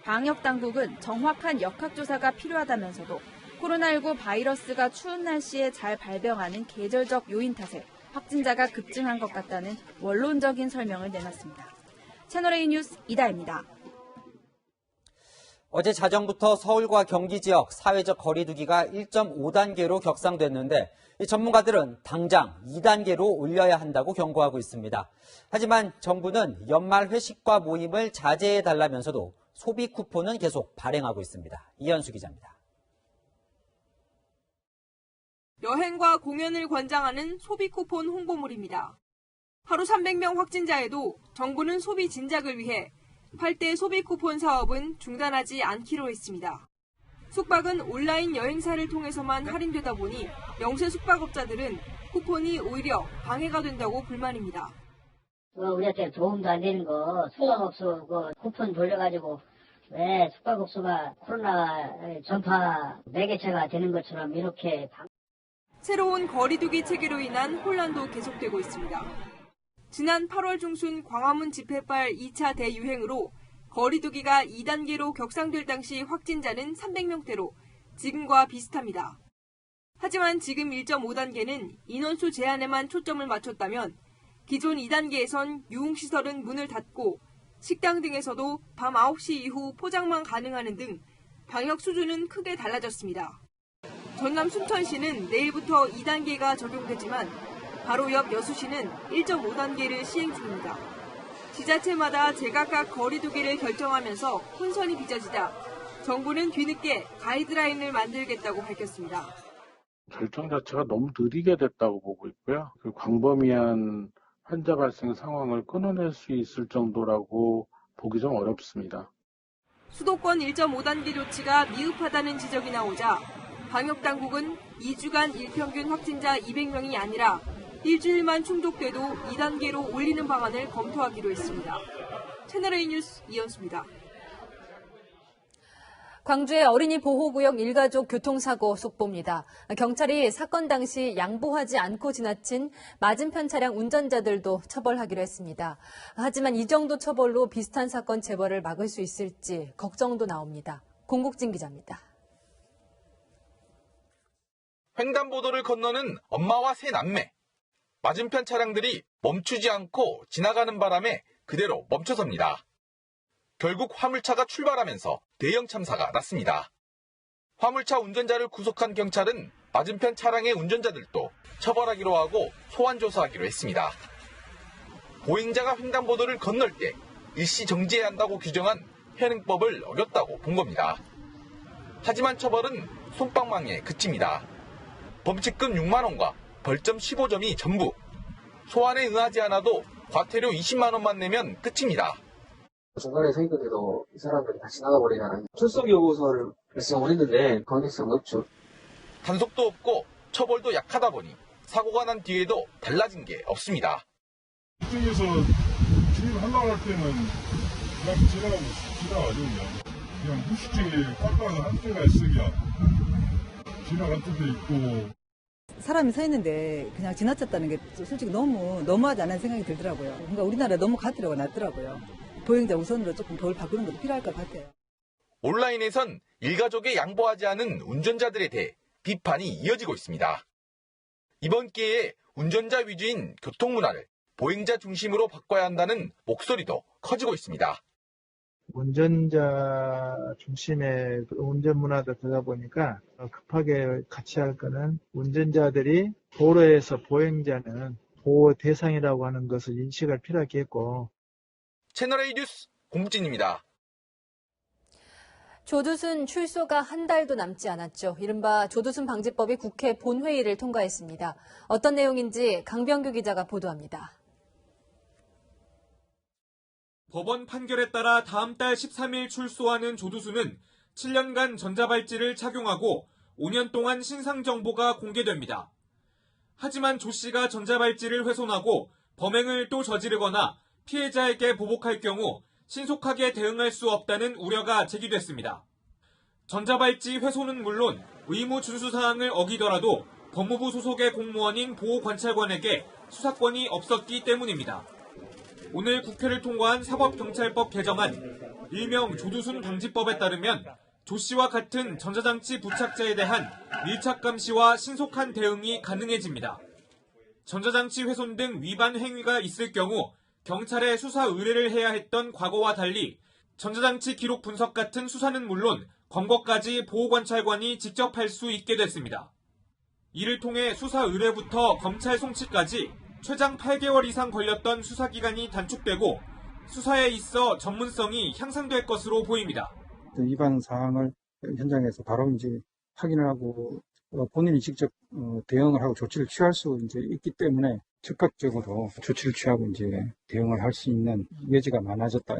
방역당국은 정확한 역학조사가 필요하다면서도 코로나19 바이러스가 추운 날씨에 잘 발병하는 계절적 요인 탓에 확진자가 급증한 것 같다는 원론적인 설명을 내놨습니다. 채널A 뉴스 이다혜입니다. 어제 자정부터 서울과 경기 지역 사회적 거리 두기가 1.5단계로 격상됐는데 이 전문가들은 당장 2단계로 올려야 한다고 경고하고 있습니다. 하지만 정부는 연말 회식과 모임을 자제해달라면서도 소비 쿠폰은 계속 발행하고 있습니다. 이현수 기자입니다. 여행과 공연을 권장하는 소비 쿠폰 홍보물입니다. 하루 300명 확진자에도 정부는 소비 진작을 위해 8대 소비 쿠폰 사업은 중단하지 않기로 했습니다. 숙박은 온라인 여행사를 통해서만 할인되다 보니 영세 숙박업자들은 쿠폰이 오히려 방해가 된다고 불만입니다. 우리한테 도움도 안 되는 거 숙박업소 쿠폰 돌려가지고 왜 숙박업소가 코로나 전파 매개체가 되는 것처럼 이렇게 새로운 거리두기 체계로 인한 혼란도 계속되고 있습니다. 지난 8월 중순 광화문 집회발 2차 대유행으로 거리두기가 2단계로 격상될 당시 확진자는 300명대로 지금과 비슷합니다. 하지만 지금 1.5단계는 인원수 제한에만 초점을 맞췄다면 기존 2단계에선 유흥시설은 문을 닫고 식당 등에서도 밤 9시 이후 포장만 가능하는 등 방역 수준은 크게 달라졌습니다. 전남 순천시는 내일부터 2단계가 적용되지만 바로 옆 여수시는 1.5단계를 시행 중입니다. 지자체마다 제각각 거리두기를 결정하면서 혼선이 빚어지자 정부는 뒤늦게 가이드라인을 만들겠다고 밝혔습니다. 결정 자체가 너무 느리게 됐다고 보고 있고요. 그 광범위한 환자 발생 상황을 끊어낼 수 있을 정도라고 보기 좀 어렵습니다. 수도권 1.5단계 조치가 미흡하다는 지적이 나오자 방역당국은 2주간 일평균 확진자 200명이 아니라 일주일만 충족돼도 2단계로 올리는 방안을 검토하기로 했습니다. 채널A 뉴스 이현수입니다. 광주의 어린이 보호구역 일가족 교통사고 속보입니다. 경찰이 사건 당시 양보하지 않고 지나친 맞은편 차량 운전자들도 처벌하기로 했습니다. 하지만 이 정도 처벌로 비슷한 사건 재벌을 막을 수 있을지 걱정도 나옵니다. 공국진 기자입니다. 횡단보도를 건너는 엄마와 세 남매. 맞은편 차량들이 멈추지 않고 지나가는 바람에 그대로 멈춰섭니다. 결국 화물차가 출발하면서 대형 참사가 났습니다. 화물차 운전자를 구속한 경찰은 맞은편 차량의 운전자들도 처벌하기로 하고 소환 조사하기로 했습니다. 보행자가 횡단보도를 건널 때 일시 정지해야 한다고 규정한 현행법을 어겼다고 본 겁니다. 하지만 처벌은 솜방망이에 그칩니다. 범칙금 6만 원과 벌점 15점이 전부. 소환에 응하지 않아도 과태료 20만 원만 내면 끝입니다. 중간에 서 있는데도 이 사람들이 다 지나가 버리잖아요. 출석 요구서를 발송했는데 강제성 없죠. 단속도 없고 처벌도 약하다 보니 사고가 난 뒤에도 달라진 게 없습니다. 이쪽에서 진입하려고 할 때는 그냥 지나가죠. 그냥 무식증에 깜빡한 한 대가 있으면 지나갈 때도 있고. 사람이 서 있는데 그냥 지나쳤다는 게 솔직히 너무하지 않은 생각이 들더라고요. 그러니까 우리나라 너무 가드로가 낮더라고요. 보행자 우선으로 조금 법을 바꾸는 것도 필요할 것 같아요. 온라인에선 일가족에 양보하지 않은 운전자들에 대해 비판이 이어지고 있습니다. 이번 기회에 운전자 위주인 교통문화를 보행자 중심으로 바꿔야 한다는 목소리도 커지고 있습니다. 운전자 중심의 운전 문화도 되다 보니까 급하게 같이 할 거는 운전자들이 도로에서 보행자는 보호 대상이라고 하는 것을 인식할 필요하겠고. 채널A 뉴스 공진입니다. 조두순 출소가 한 달도 남지 않았죠. 이른바 조두순 방지법이 국회 본회의를 통과했습니다. 어떤 내용인지 강병규 기자가 보도합니다. 법원 판결에 따라 다음 달 13일 출소하는 조두순은 7년간 전자발찌를 착용하고 5년 동안 신상 정보가 공개됩니다. 하지만 조 씨가 전자발찌를 훼손하고 범행을 또 저지르거나 피해자에게 보복할 경우 신속하게 대응할 수 없다는 우려가 제기됐습니다. 전자발찌 훼손은 물론 의무 준수 사항을 어기더라도 법무부 소속의 공무원인 보호관찰관에게 수사권이 없었기 때문입니다. 오늘 국회를 통과한 사법경찰법 개정안, 일명 조두순 방지법에 따르면 조 씨와 같은 전자장치 부착자에 대한 밀착 감시와 신속한 대응이 가능해집니다. 전자장치 훼손 등 위반 행위가 있을 경우 경찰에 수사 의뢰를 해야 했던 과거와 달리 전자장치 기록 분석 같은 수사는 물론 검거까지 보호관찰관이 직접 할 수 있게 됐습니다. 이를 통해 수사 의뢰부터 검찰 송치까지 최장 8개월 이상 걸렸던 수사기간이 단축되고 수사에 있어 전문성이 향상될 것으로 보입니다. 위반 사항을 현장에서 바로 이제 확인을 하고 본인이 직접 대응을 하고 조치를 취할 수 이제 있기 때문에 즉각적으로 조치를 취하고 이제 대응을 할 수 있는 여지가 많아졌다.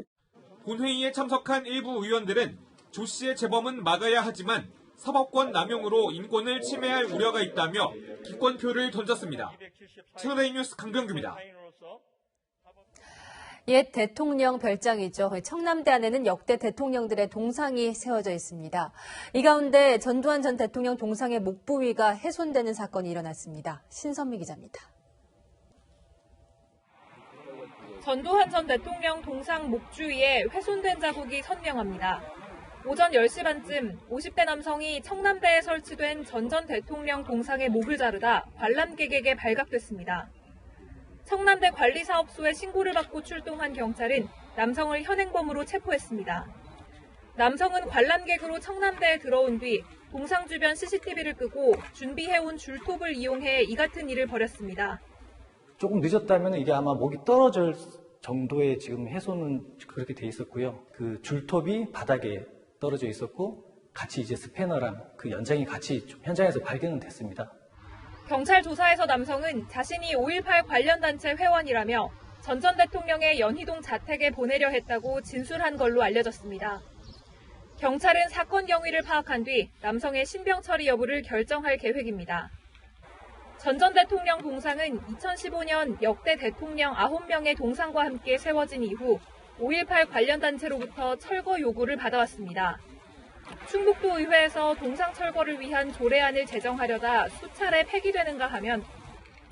본회의에 참석한 일부 의원들은 조 씨의 재범은 막아야 하지만 사법권 남용으로 인권을 침해할 우려가 있다며 기권표를 던졌습니다. 채널A 뉴스 강병규입니다. 옛 대통령 별장이죠. 청남대 안에는 역대 대통령들의 동상이 세워져 있습니다. 이 가운데 전두환 전 대통령 동상의 목 부위가 훼손되는 사건이 일어났습니다. 신선미 기자입니다. 전두환 전 대통령 동상 목 주위에 훼손된 자국이 선명합니다. 오전 10시 반쯤 50대 남성이 청남대에 설치된 전 대통령 동상의 목을 자르다 관람객에게 발각됐습니다. 청남대 관리사업소에 신고를 받고 출동한 경찰은 남성을 현행범으로 체포했습니다. 남성은 관람객으로 청남대에 들어온 뒤 동상 주변 CCTV를 끄고 준비해온 줄톱을 이용해 이 같은 일을 벌였습니다. 조금 늦었다면 이게 아마 목이 떨어질 정도의 지금 훼손은 그렇게 돼 있었고요. 그 줄톱이 바닥에 떨어져 있었고 같이 이제 스패너랑 그 연장이 같이 현장에서 발견은 됐습니다. 경찰 조사에서 남성은 자신이 5.18 관련 단체 회원이라며 전 대통령의 연희동 자택에 보내려 했다고 진술한 걸로 알려졌습니다. 경찰은 사건 경위를 파악한 뒤 남성의 신병 처리 여부를 결정할 계획입니다. 전 대통령 동상은 2015년 역대 대통령 9명의 동상과 함께 세워진 이후 5.18 관련 단체로부터 철거 요구를 받아왔습니다. 충북도 의회에서 동상 철거를 위한 조례안을 제정하려다 수차례 폐기되는가 하면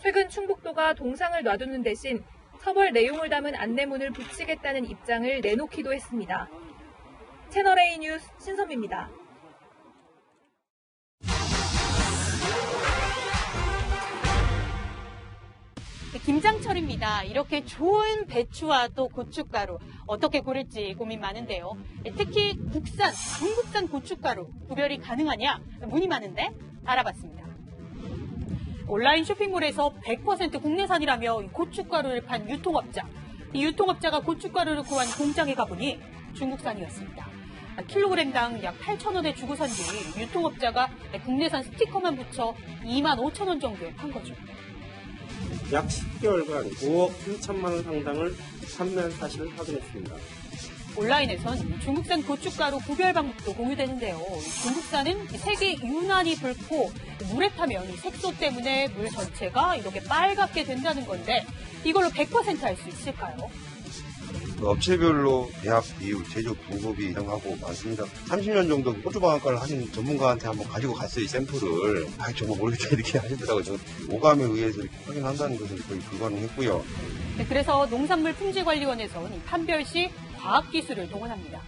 최근 충북도가 동상을 놔두는 대신 처벌 내용을 담은 안내문을 붙이겠다는 입장을 내놓기도 했습니다. 채널A 뉴스 신선미입니다. 김장철입니다. 이렇게 좋은 배추와 또 고춧가루 어떻게 고를지 고민 많은데요. 특히 국산, 중국산 고춧가루 구별이 가능하냐 문의 많은데 알아봤습니다. 온라인 쇼핑몰에서 100% 국내산이라며 고춧가루를 판 유통업자. 이 유통업자가 고춧가루를 구한 공장에 가보니 중국산이었습니다. 킬로그램당 약 8,000원에 주고 산 뒤 유통업자가 국내산 스티커만 붙여 25,000원 정도에 판 거죠. 약 10개월간 5억 3천만 원 상당을 판매한 사실을 확인했습니다. 온라인에선 중국산 고춧가루 구별 방법도 공유되는데요. 중국산은 색이 유난히 붉고 물에 타면 색소 때문에 물 전체가 이렇게 빨갛게 된다는 건데 이걸로 100% 알 수 있을까요? 업체별로 배합, 비율, 제조 방법이 정하고 많습니다. 30년 정도 고추방앗간을 하신 전문가한테 한번 가지고 갔어요, 이 샘플을. 정말 모르겠다 이렇게 하시더라고요. 저 오감에 의해서 이렇게 확인한다는 것은 거의 불가능했고요. 네, 그래서 농산물품질관리원에서는 판별 시 과학기술을 동원합니다.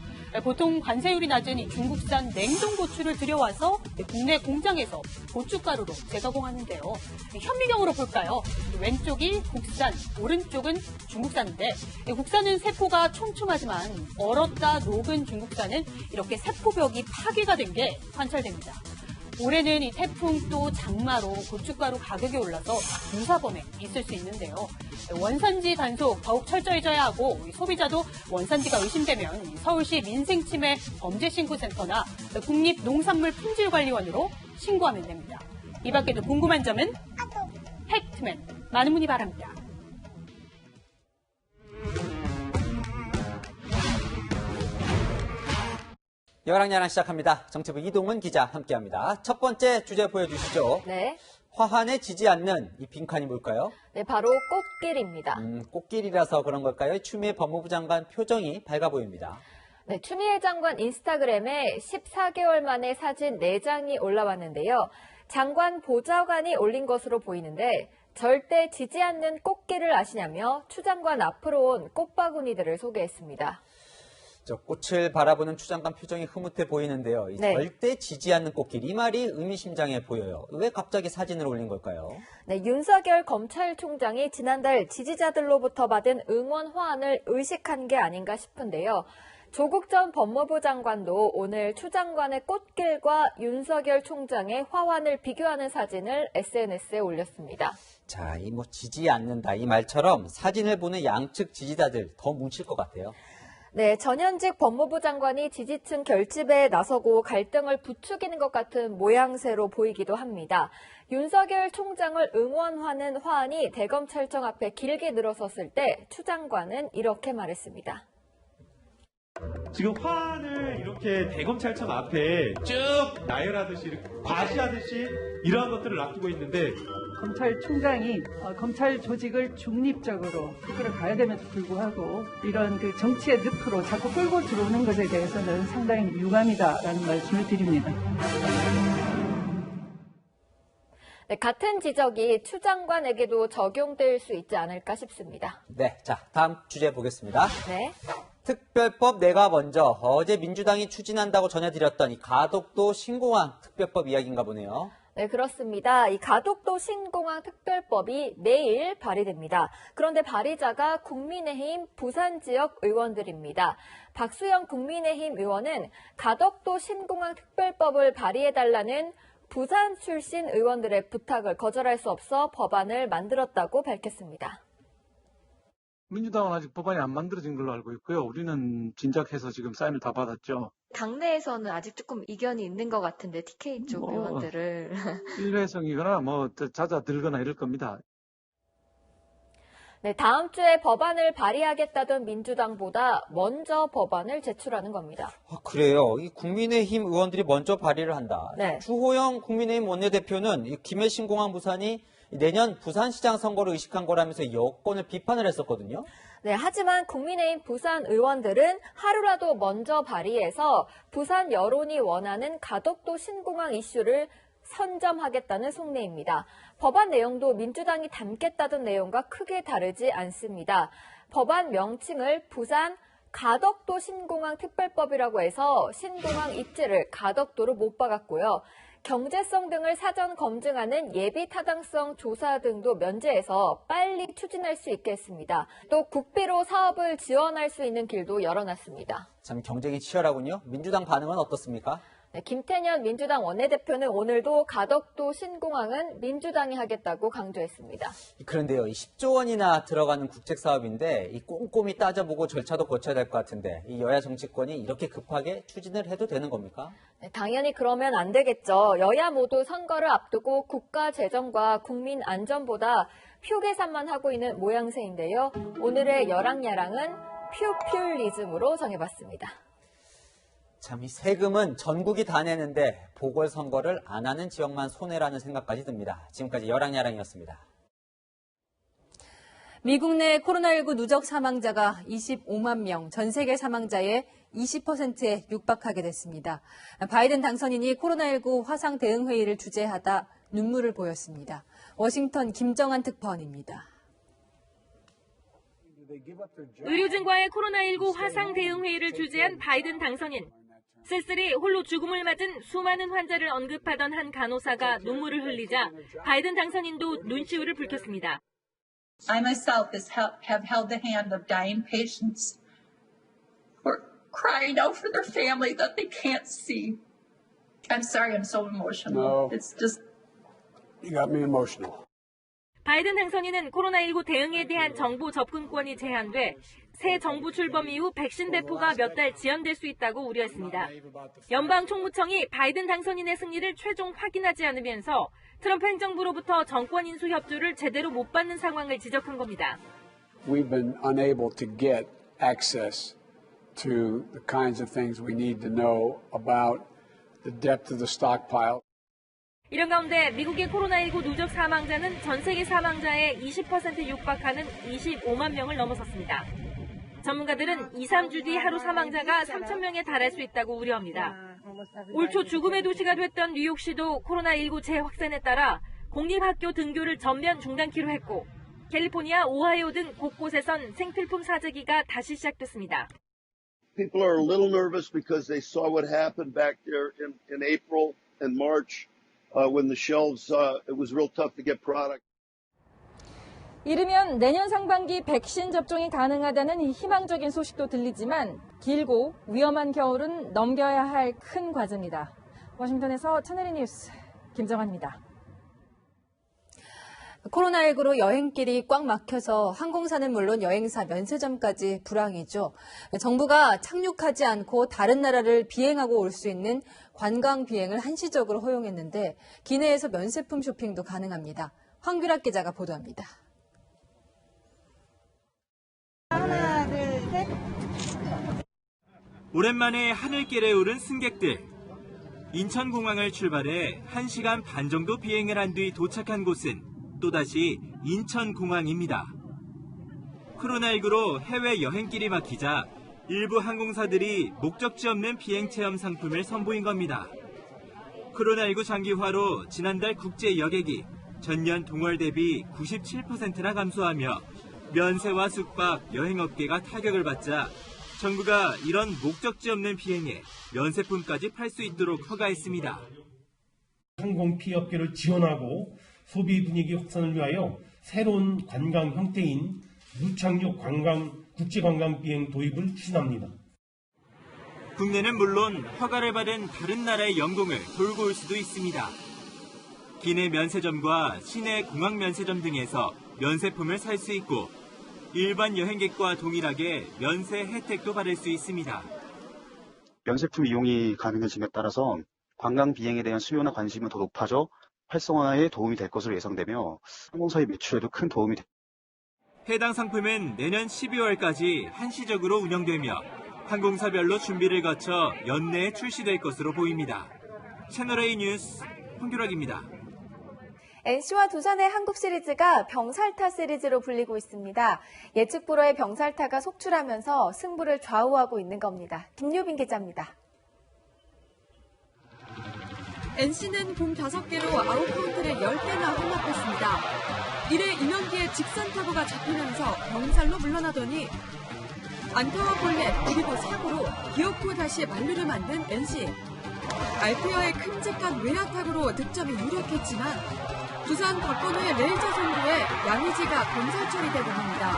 보통 관세율이 낮은 이 중국산 냉동고추를 들여와서 국내 공장에서 고춧가루로 재가공하는데요. 현미경으로 볼까요? 왼쪽이 국산, 오른쪽은 중국산인데 국산은 세포가 촘촘하지만 얼었다 녹은 중국산은 이렇게 세포벽이 파괴가 된 게 관찰됩니다. 올해는 이 태풍 또 장마로 고춧가루 가격이 올라서 유사범에 있을 수 있는데요. 원산지 단속 더욱 철저해져야 하고 소비자도 원산지가 의심되면 서울시 민생침해 범죄신고센터나 국립농산물품질관리원으로 신고하면 됩니다. 이 밖에도 궁금한 점은 팩트맨 많은 문의 바랍니다. 열왕야랑 시작합니다. 정치부 이동훈 기자 함께합니다. 첫 번째 주제 보여주시죠. 네. 화환에 지지 않는 이 빈칸이 뭘까요? 네, 바로 꽃길입니다. 꽃길이라서 그런 걸까요? 추미애 법무부 장관 표정이 밝아 보입니다. 네, 추미애 장관 인스타그램에 14개월 만에 사진 4장이 올라왔는데요. 장관 보좌관이 올린 것으로 보이는데 절대 지지 않는 꽃길을 아시냐며 추 장관 앞으로 온 꽃바구니들을 소개했습니다. 저 꽃을 바라보는 추 장관 표정이 흐뭇해 보이는데요. 네. 절대 지지 않는 꽃길, 이 말이 의미심장해 보여요. 왜 갑자기 사진을 올린 걸까요? 네, 윤석열 검찰총장이 지난달 지지자들로부터 받은 응원 화환을 의식한 게 아닌가 싶은데요. 조국 전 법무부 장관도 오늘 추 장관의 꽃길과 윤석열 총장의 화환을 비교하는 사진을 SNS에 올렸습니다. 자, 지지 않는다 이 말처럼 사진을 보는 양측 지지자들 더 뭉칠 것 같아요. 네, 전현직 법무부 장관이 지지층 결집에 나서고 갈등을 부추기는 것 같은 모양새로 보이기도 합니다. 윤석열 총장을 응원하는 화환이 대검찰청 앞에 길게 늘어섰을 때 추 장관은 이렇게 말했습니다. 지금 화환을 이렇게 대검찰청 앞에 쭉 나열하듯이 이렇게 과시하듯이 이러한 것들을 놔두고 있는데 검찰총장이 검찰 조직을 중립적으로 이끌어 가야 됨에도 불구하고 이런 그 정치의 늪으로 자꾸 끌고 들어오는 것에 대해서는 상당히 유감이다라는 말씀을 드립니다. 네, 같은 지적이 추 장관에게도 적용될 수 있지 않을까 싶습니다. 네, 자, 다음 주제 보겠습니다. 네. 특별법 내가 먼저 어제 민주당이 추진한다고 전해드렸던 이 가덕도 신공항 특별법 이야기인가 보네요. 네, 그렇습니다. 이 가덕도 신공항 특별법이 내일 발의됩니다. 그런데 발의자가 국민의힘 부산 지역 의원들입니다. 박수영 국민의힘 의원은 가덕도 신공항 특별법을 발의해달라는 부산 출신 의원들의 부탁을 거절할 수 없어 법안을 만들었다고 밝혔습니다. 민주당은 아직 법안이 안 만들어진 걸로 알고 있고요. 우리는 진작해서 지금 사인을 다 받았죠. 당내에서는 아직 조금 이견이 있는 것 같은데 TK 쪽 의원들을. 일회성이거나 잦아들거나 이럴 겁니다. 네, 다음 주에 법안을 발의하겠다던 민주당보다 먼저 법안을 제출하는 겁니다. 그래요. 이 국민의힘 의원들이 먼저 발의를 한다. 네. 주호영 국민의힘 원내대표는 이 김해 신공항 부산이 내년 부산시장 선거를 의식한 거라면서 여권을 비판을 했었거든요. 네, 하지만 국민의힘 부산 의원들은 하루라도 먼저 발의해서 부산 여론이 원하는 가덕도 신공항 이슈를 선점하겠다는 속내입니다. 법안 내용도 민주당이 담겠다던 내용과 크게 다르지 않습니다. 법안 명칭을 부산 가덕도 신공항 특별법이라고 해서 신공항 입지를 가덕도로 못 박았고요. 경제성 등을 사전 검증하는 예비 타당성 조사 등도 면제해서 빨리 추진할 수 있게 했습니다. 또 국비로 사업을 지원할 수 있는 길도 열어놨습니다. 참 경쟁이 치열하군요. 민주당 반응은 어떻습니까? 네, 김태년 민주당 원내대표는 오늘도 가덕도 신공항은 민주당이 하겠다고 강조했습니다. 그런데요, 이 10조 원이나 들어가는 국책 사업인데 이 꼼꼼히 따져보고 절차도 거쳐야 될 것 같은데 이 여야 정치권이 이렇게 급하게 추진을 해도 되는 겁니까? 네, 당연히 그러면 안 되겠죠. 여야 모두 선거를 앞두고 국가 재정과 국민 안전보다 표 계산만 하고 있는 모양새인데요. 오늘의 여랑야랑은 퓨퓰리즘으로 정해봤습니다. 참, 이 세금은 전국이 다 내는데 보궐선거를 안 하는 지역만 손해라는 생각까지 듭니다. 지금까지 여랑야랑이었습니다. 미국 내 코로나19 누적 사망자가 25만 명, 전 세계 사망자의 20%에 육박하게 됐습니다. 바이든 당선인이 코로나19 화상 대응 회의를 주재하다 눈물을 보였습니다. 워싱턴 김정한 특파원입니다. 의료진과의 코로나19 화상 대응 회의를 주재한 바이든 당선인. 쓸쓸히 홀로 죽음을 맞은 수많은 환자를 언급하던 한 간호사가 눈물을 흘리자 바이든 당선인도 눈시울을 붉혔습니다. I myself have held the hand of dying patients who are crying out for their family that they can't see. I'm sorry, I'm so emotional. It's just... You got me emotional. 바이든 당선인은 코로나19 대응에 대한 정보 접근권이 제한돼 새 정부 출범 이후 백신 배포가 몇 달 지연될 수 있다고 우려했습니다. 연방 총무청이 바이든 당선인의 승리를 최종 확인하지 않으면서 트럼프 행정부로부터 정권 인수 협조를 제대로 못 받는 상황을 지적한 겁니다. We've been unable to get access to the kinds of things we need to know about the depth of the stockpile. 이런 가운데 미국의 코로나19 누적 사망자는 전 세계 사망자의 20%에 육박하는 25만 명을 넘어섰습니다. 전문가들은 2, 3주 뒤 하루 사망자가 3천 명에 달할 수 있다고 우려합니다. 올 초 죽음의 도시가 됐던 뉴욕시도 코로나19 재확산에 따라 공립학교 등교를 전면 중단키로 했고 캘리포니아, 오하이오 등 곳곳에선 생필품 사재기가 다시 시작됐습니다. People are a little nervous because they saw what happened back there in April and March when the shelves, it was real tough to get product. 이르면 내년 상반기 백신 접종이 가능하다는 희망적인 소식도 들리지만 길고 위험한 겨울은 넘겨야 할 큰 과제입니다. 워싱턴에서 채널A 뉴스 김정환입니다. 코로나19로 여행길이 꽉 막혀서 항공사는 물론 여행사, 면세점까지 불황이죠. 정부가 착륙하지 않고 다른 나라를 비행하고 올 수 있는 관광 비행을 한시적으로 허용했는데 기내에서 면세품 쇼핑도 가능합니다. 황규락 기자가 보도합니다. 하나, 둘, 셋. 오랜만에 하늘길에 오른 승객들. 인천공항을 출발해 1시간 반 정도 비행을 한 뒤 도착한 곳은 또다시 인천공항입니다. 코로나19로 해외 여행길이 막히자 일부 항공사들이 목적지 없는 비행체험 상품을 선보인 겁니다. 코로나19 장기화로 지난달 국제 여객이 전년 동월 대비 97%나 감소하며 면세와 숙박, 여행업계가 타격을 받자 정부가 이런 목적지 없는 비행에 면세품까지 팔 수 있도록 허가했습니다. 항공 피업계를 지원하고 소비 분위기 확산을 위하여 새로운 관광 형태인 무착륙 국제관광 비행 도입을 추진합니다. 국내는 물론 허가를 받은 다른 나라의 영공을 돌고 올 수도 있습니다. 기내 면세점과 시내 공항 면세점 등에서 면세품을 살 수 있고 일반 여행객과 동일하게 면세 혜택도 받을 수 있습니다. 면세품 이용이 가능해짐에 따라서 관광 비행에 대한 수요나 관심은 더 높아져 활성화에 도움이 될 것으로 예상되며 항공사의 매출에도 큰 도움이 됩니다. 해당 상품은 내년 12월까지 한시적으로 운영되며 항공사별로 준비를 거쳐 연내에 출시될 것으로 보입니다. 채널A 뉴스 황규락입니다. NC와 두산의 한국 시리즈가 병살타 시리즈로 불리고 있습니다. 예측 불허의 병살타가 속출하면서 승부를 좌우하고 있는 겁니다. 김유빈 기자입니다. NC는 공 5개로 아웃카운트를 10개나 혼납했습니다. 이래 임현기의 직선 타구가 잡히면서 병살로 물러나더니 안타와 볼넷 그리고 사구로 기어코 다시 만루를 만든 NC. 알피어의 큼직한 외야 타구로 득점이 유력했지만 두산 박건우의 레이저 송구에 양의지가 병살 처리되고 맙니다.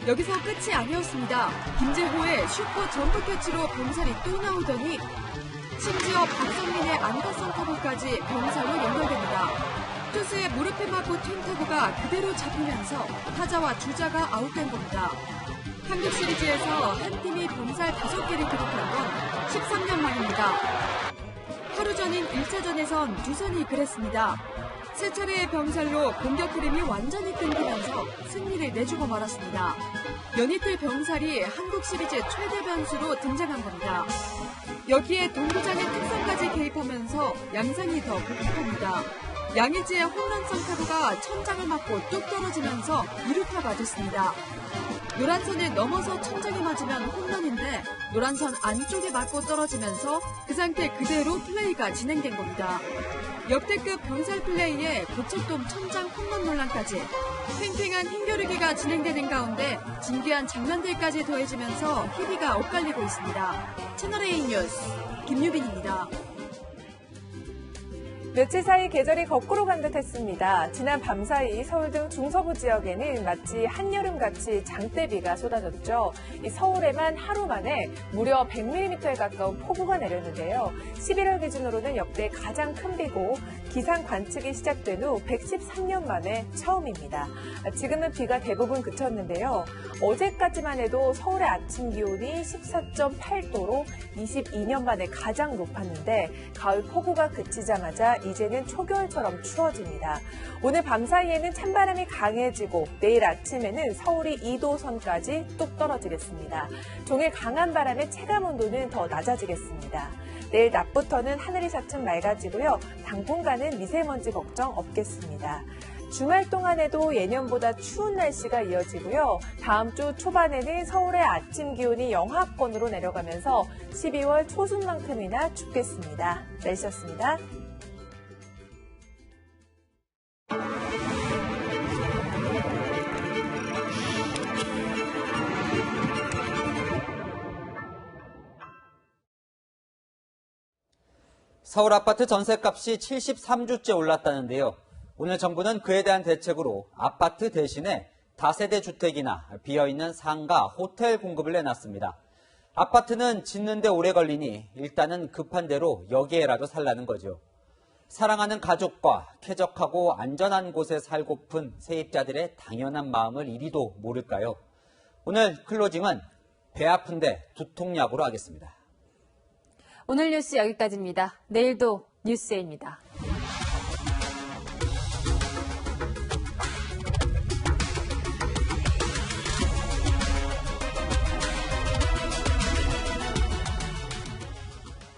여기서 끝이 아니었습니다. 김재호의 슈퍼 점프 캐치로 병살이 또 나오더니 심지어 박성민의 안타성 타구까지 병살로 연결됩니다. 투수의 무릎에 맞고 튄 타구가 그대로 잡히면서 타자와 주자가 아웃된 겁니다. 한국 시리즈에서 한 팀이 병살 5개를 기록한 건 13년 만입니다. 하루 전인 1차전에선 두산이 그랬습니다. 세 차례의 병살로 공격 흐름이 완전히 끊기면서 승리를 내주고 말았습니다. 연이틀 병살이 한국 시리즈 최대 변수로 등장한 겁니다. 여기에 동부장의 특성까지 개입하면서 양상이 더 급급합니다. 양의지의 홈런성 타구가 천장을 맞고 뚝 떨어지면서 2루타 맞았습니다. 노란선을 넘어서 천장에 맞으면 홈런인데 노란선 안쪽에 맞고 떨어지면서 그 상태 그대로 플레이가 진행된 겁니다. 역대급 병살 플레이에 고척돔 천장 홈런 논란까지 팽팽한 힘겨루기가 진행되는 가운데 진귀한 장면들까지 더해지면서 희비가 엇갈리고 있습니다. 채널A 뉴스 김유빈입니다. 며칠 사이 계절이 거꾸로 간 듯했습니다. 지난 밤사이 서울 등 중서부 지역에는 마치 한여름같이 장대비가 쏟아졌죠. 이 서울에만 하루 만에 무려 100mm에 가까운 폭우가 내렸는데요. 11월 기준으로는 역대 가장 큰 비고 기상 관측이 시작된 후 113년 만에 처음입니다. 지금은 비가 대부분 그쳤는데요. 어제까지만 해도 서울의 아침 기온이 14.8도로 22년 만에 가장 높았는데 가을 폭우가 그치자마자 이제는 초겨울처럼 추워집니다. 오늘 밤사이에는 찬바람이 강해지고 내일 아침에는 서울이 2도 선까지 뚝 떨어지겠습니다. 종일 강한 바람에 체감온도는 더 낮아지겠습니다. 내일 낮부터는 하늘이 차츰 맑아지고요. 당분간은 미세먼지 걱정 없겠습니다. 주말 동안에도 예년보다 추운 날씨가 이어지고요. 다음 주 초반에는 서울의 아침 기온이 영하권으로 내려가면서 12월 초순만큼이나 춥겠습니다. 날씨였습니다. 서울 아파트 전셋값이 73주째 올랐다는데요. 오늘 정부는 그에 대한 대책으로 아파트 대신에 다세대 주택이나 비어있는 상가, 호텔 공급을 내놨습니다. 아파트는 짓는데 오래 걸리니 일단은 급한 대로 여기에라도 살라는 거죠. 사랑하는 가족과 쾌적하고 안전한 곳에 살고픈 세입자들의 당연한 마음을 이리도 모를까요? 오늘 클로징은 배 아픈데 두통약으로 하겠습니다. 오늘 뉴스 여기까지입니다. 내일도 뉴스에입니다.